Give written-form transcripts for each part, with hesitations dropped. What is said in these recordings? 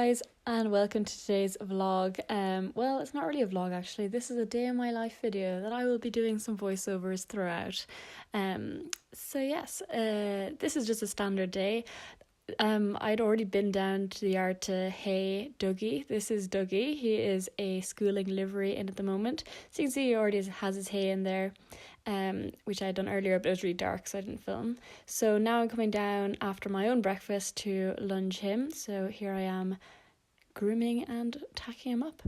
guys, and welcome to today's vlog. Well, it's not really a vlog actually. This is a day in my life video that I will be doing some voiceovers throughout. So yes, this is just a standard day. I'd already been down to the yard to hay Dougie. This is Dougie. He is a schooling livery in at the moment. So you can see he already has his hay in there, which I had done earlier, but it was really dark so I didn't film. So now I'm coming down after my own breakfast to lunge him. So here I am grooming and tacking him up.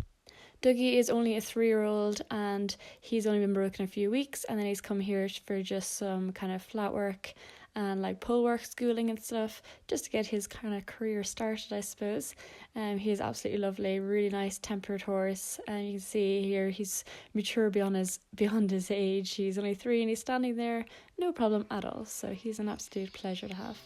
Dougie is only a 3-year-old and he's only been broken a few weeks, and then he's come here for just some kind of flat work and like pole work schooling and stuff, just to get his kind of career started, I suppose. He is absolutely lovely, really nice tempered horse, and you can see here he's mature beyond his age. He's only 3 and he's standing there, no problem at all, so he's an absolute pleasure to have.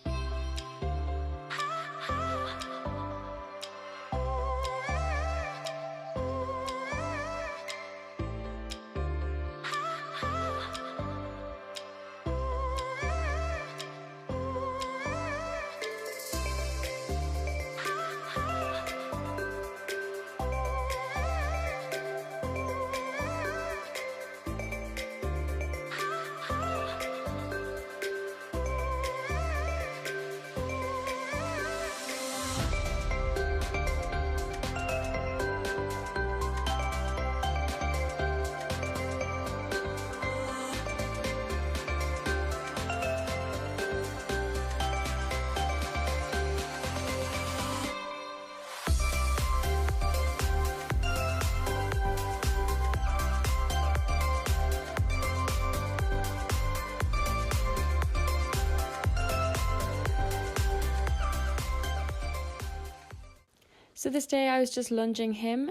So this day I was just lunging him,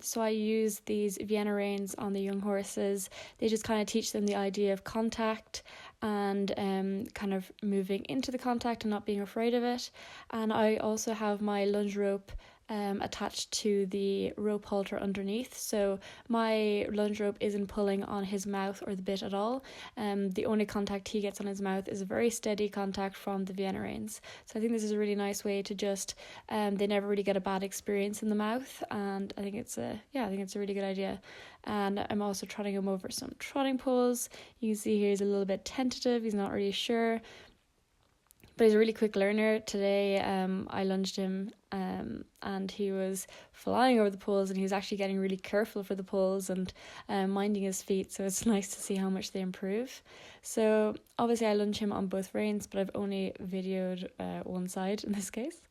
so I use these Vienna reins on the young horses. They just kind of teach them the idea of contact and kind of moving into the contact and not being afraid of it. And I also have my lunge rope attached to the rope halter underneath, so my lunge rope isn't pulling on his mouth or the bit at all. The only contact he gets on his mouth is a very steady contact from the Vienna reins. So I think this is a really nice way to just they never really get a bad experience in the mouth, and I think it's a really good idea. And I'm also trotting him over some trotting poles. You can see here he's a little bit tentative, he's not really sure, but he's a really quick learner. Today I lunged him and he was flying over the poles, and he was actually getting really careful for the poles and minding his feet, so it's nice to see how much they improve. So obviously I lunge him on both reins, but I've only videoed one side in this case.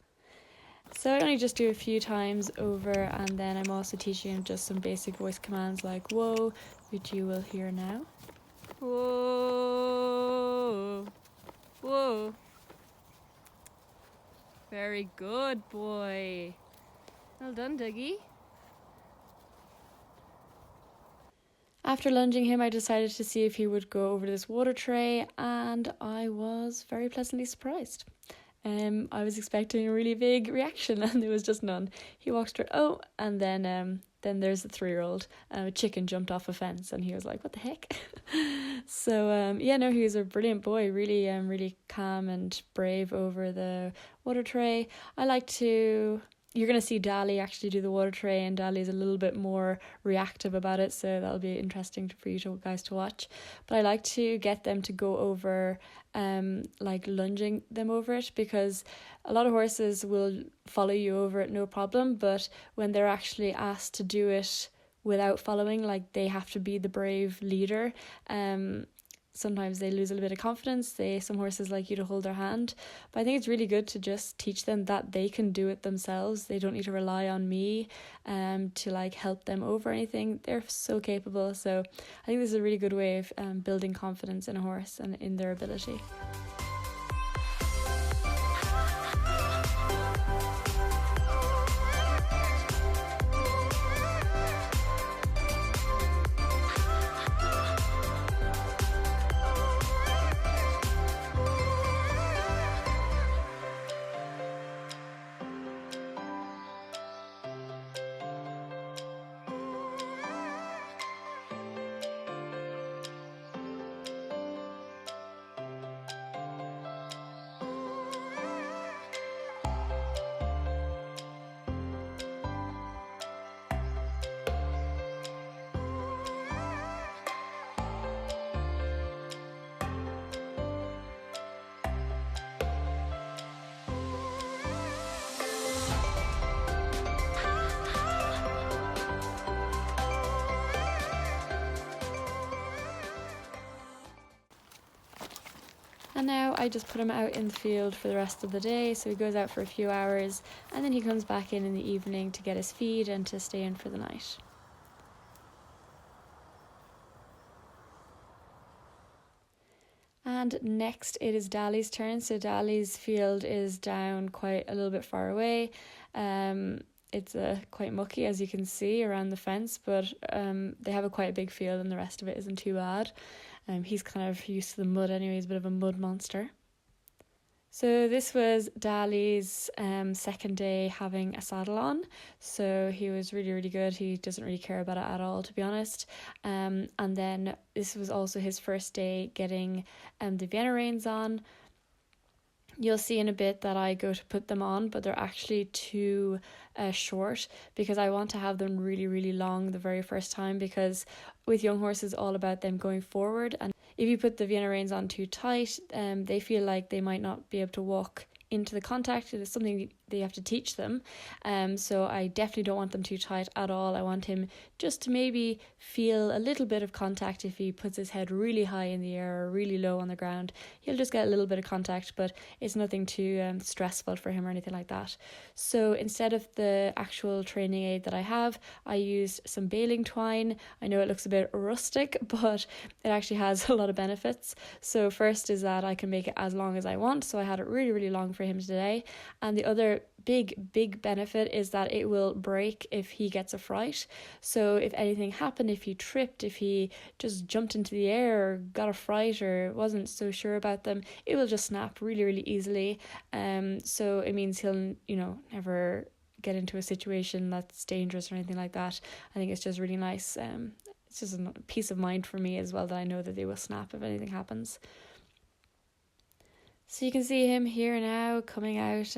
So I only just do a few times over, and then I'm also teaching him just some basic voice commands like whoa, which you will hear now. Whoa, whoa. Very good, boy. Well done, Dougie. After lunging him, I decided to see if he would go over this water tray, and I was very pleasantly surprised. I was expecting a really big reaction, and there was just none. He walked straight, and then there's the 3-year-old. A chicken jumped off a fence, and he was like, "What the heck?" So he was a brilliant boy, really really calm and brave over the water tray. You're going to see Dali actually do the water tray, and Dali is a little bit more reactive about it, so that'll be interesting for you guys to watch. But I like to get them to go over, like lunging them over it, because a lot of horses will follow you over it no problem, but when they're actually asked to do it without following, like they have to be the brave leader, sometimes they lose a little bit of confidence. Some horses like you to hold their hand, but I think it's really good to just teach them that they can do it themselves. They don't need to rely on me to like help them over anything. They're so capable. So I think this is a really good way of building confidence in a horse and in their ability. And now I just put him out in the field for the rest of the day, so he goes out for a few hours and then he comes back in the evening to get his feed and to stay in for the night. And next it is Dali's turn. So Dali's field is down quite a little bit far away. It's quite mucky, as you can see, around the fence, but they have quite a big field and the rest of it isn't too bad. He's kind of used to the mud anyway, he's a bit of a mud monster. So this was Dali's second day having a saddle on. So he was really, really good. He doesn't really care about it at all, to be honest. And then this was also his first day getting the Vienna reins on. You'll see in a bit that I go to put them on, but they're actually too short because I want to have them really, really long the very first time, because with young horses, all about them going forward. And if you put the Vienna reins on too tight, they feel like they might not be able to walk into the contact. It is something they have to teach them. So I definitely don't want them too tight at all. I want him just to maybe feel a little bit of contact. If he puts his head really high in the air or really low on the ground, he'll just get a little bit of contact, but it's nothing too stressful for him or anything like that. So instead of the actual training aid that I have, I used some baling twine. I know it looks a bit rustic, but it actually has a lot of benefits. So first is that I can make it as long as I want. So I had it really, really long for him today. And the other big benefit is that it will break if he gets a fright. So if anything happened, if he tripped, if he just jumped into the air or got a fright or wasn't so sure about them, it will just snap really, really easily. So it means he'll, never get into a situation that's dangerous or anything like that. I think it's just really nice. It's just a peace of mind for me as well, that I know that they will snap if anything happens. So you can see him here now coming out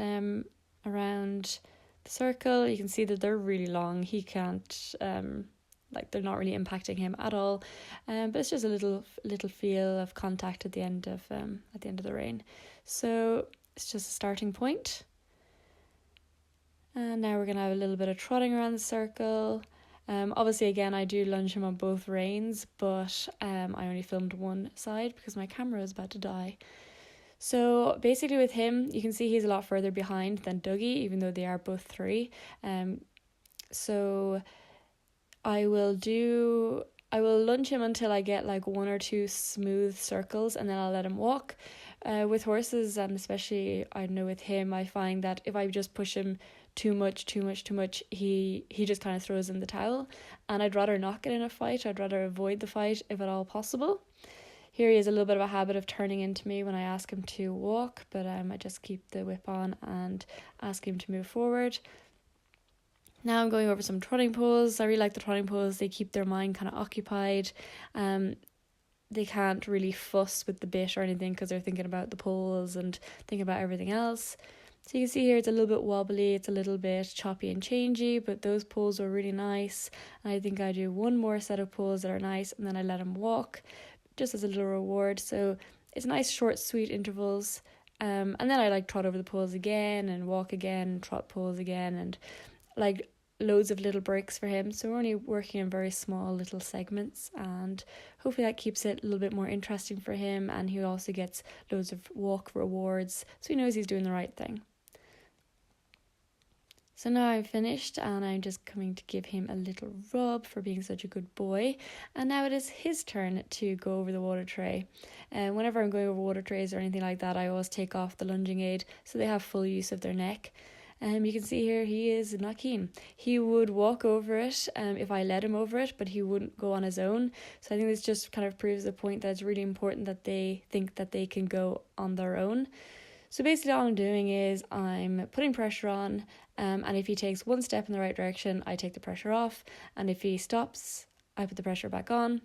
around the circle. You can see that they're really long. He can't they're not really impacting him at all. But it's just a little feel of contact at the end of the rein. So it's just a starting point. And now we're gonna have a little bit of trotting around the circle. Obviously, again, I do lunge him on both reins, but I only filmed one side because my camera is about to die. So basically with him, you can see he's a lot further behind than Dougie, even though they are both 3. So I will lunge him until I get like 1 or 2 smooth circles, and then I'll let him walk. With horses, and especially I know with him, I find that if I just push him too much, he just kind of throws in the towel, and I'd rather not get in a fight. I'd rather avoid the fight if at all possible. Here he has a little bit of a habit of turning into me when I ask him to walk, but I just keep the whip on and ask him to move forward. Now I'm going over some trotting poses. I really like the trotting poses. They keep their mind kind of occupied. They can't really fuss with the bit or anything because they're thinking about the poles and thinking about everything else. So you can see here it's a little bit wobbly, it's a little bit choppy and changey, but those poles are really nice. And I think I do one more set of poles that are nice, and then I let him walk, just as a little reward. So it's nice, short, sweet intervals. And then I trot over the poles again and walk again, trot poles again, and loads of little breaks for him. So we're only working in very small little segments, and hopefully that keeps it a little bit more interesting for him, and he also gets loads of walk rewards, so he knows he's doing the right thing. So now I'm finished, and I'm just coming to give him a little rub for being such a good boy. And now it is his turn to go over the water tray. And whenever I'm going over water trays or anything like that, I always take off the lunging aid so they have full use of their neck. You can see here he is not keen. He would walk over it if I let him over it, but he wouldn't go on his own. So I think this just kind of proves the point that it's really important that they think that they can go on their own. So basically all I'm doing is I'm putting pressure on, and if he takes one step in the right direction, I take the pressure off, and if he stops, I put the pressure back on,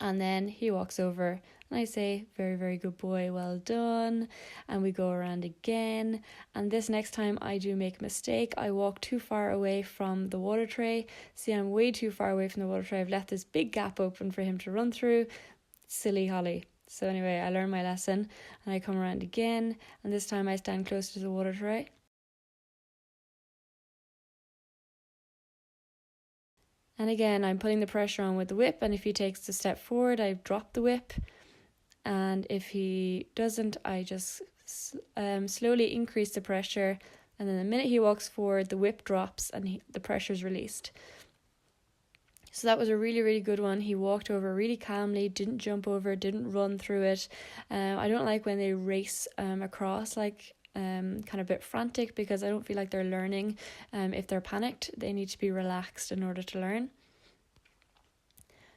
and then he walks over, and I say, very, very good boy, well done, and we go around again. And this next time I do make a mistake. I walk too far away from the water tray. See, I'm way too far away from the water tray. I've left this big gap open for him to run through. Silly Holly. So anyway, I learned my lesson, and I come around again, and this time I stand close to the water tray. And again, I'm putting the pressure on with the whip, and if he takes a step forward, I drop the whip. and if he doesn't, I just slowly increase the pressure, and then the minute he walks forward, the whip drops and the pressure is released. So that was a really, really good one. He walked over really calmly, didn't jump over, didn't run through it. I don't like when they race across, like kind of a bit frantic, because I don't feel like they're learning. If they're panicked, they need to be relaxed in order to learn.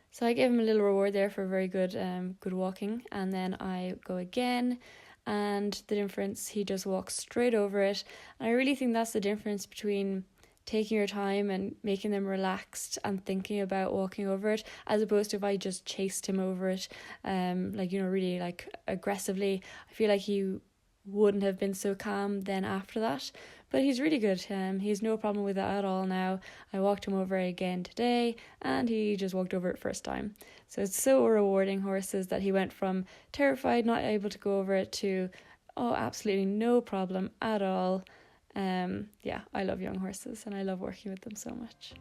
So I gave him a little reward there for very good good walking, and then I go again, and the difference, he just walks straight over it. And I really think that's the difference between taking your time and making them relaxed and thinking about walking over it, as opposed to if I just chased him over it, really like aggressively. I feel like he wouldn't have been so calm then after that. But he's really good. He has no problem with that at all now. I walked him over again today, and he just walked over it first time. So it's so rewarding horses that he went from terrified, not able to go over it, to absolutely no problem at all. I love young horses, and I love working with them so much.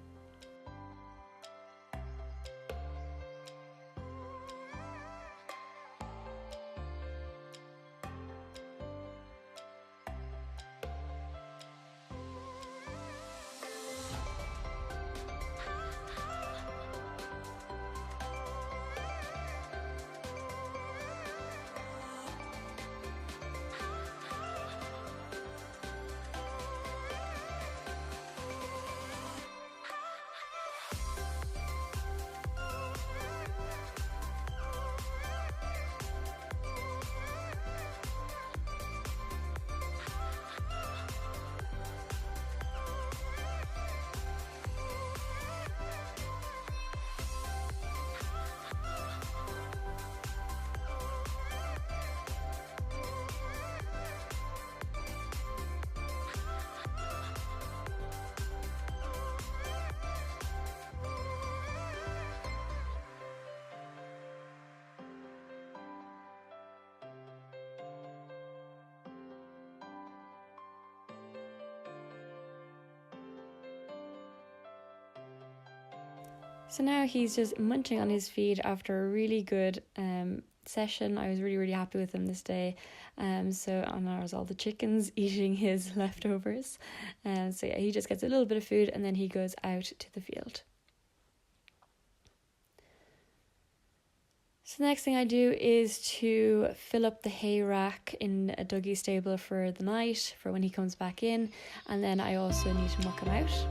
So now he's just munching on his feed after a really good session. I was really, really happy with him this day. And there's all the chickens eating his leftovers. He just gets a little bit of food, and then he goes out to the field. So the next thing I do is to fill up the hay rack in a Dougie stable for the night, for when he comes back in. And then I also need to muck him out.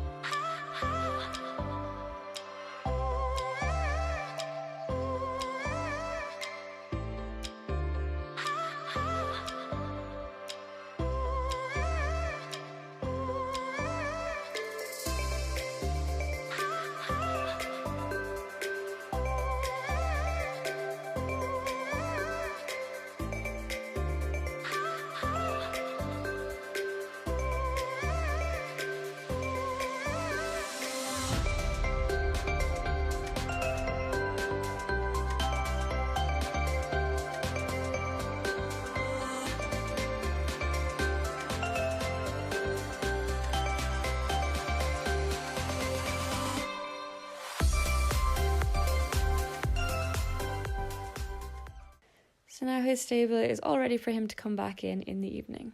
So now his stable is all ready for him to come back in the evening.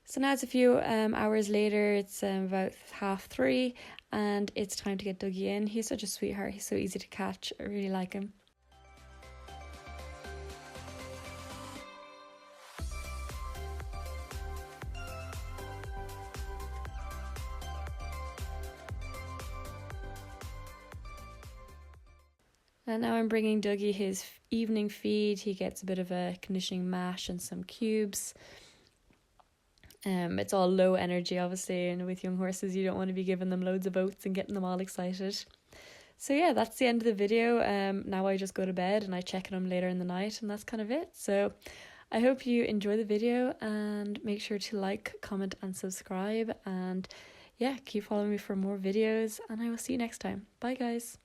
So now it's a few hours later, it's about 3:30, and it's time to get Dougie in. He's such a sweetheart, he's so easy to catch, I really like him. And now I'm bringing Dougie his evening feed. He gets a bit of a conditioning mash and some cubes. It's all low energy, obviously, and with young horses you don't want to be giving them loads of oats and getting them all excited. So yeah, that's the end of the video. Now I just go to bed and I check on him later in the night, and that's kind of it. So I hope you enjoy the video, and make sure to like, comment and subscribe, and yeah, keep following me for more videos, and I will see you next time. Bye guys.